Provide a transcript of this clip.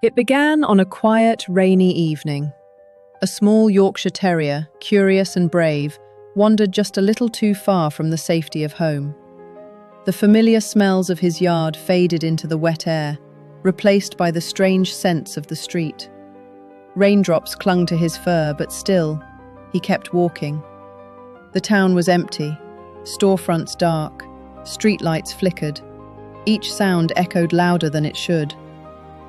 It began on a quiet, rainy evening. A small Yorkshire Terrier, curious and brave, wandered just a little too far from the safety of home. The familiar smells of his yard faded into the wet air, replaced by the strange scents of the street. Raindrops clung to his fur, but still, he kept walking. The town was empty, storefronts dark, streetlights flickered. Each sound echoed louder than it should.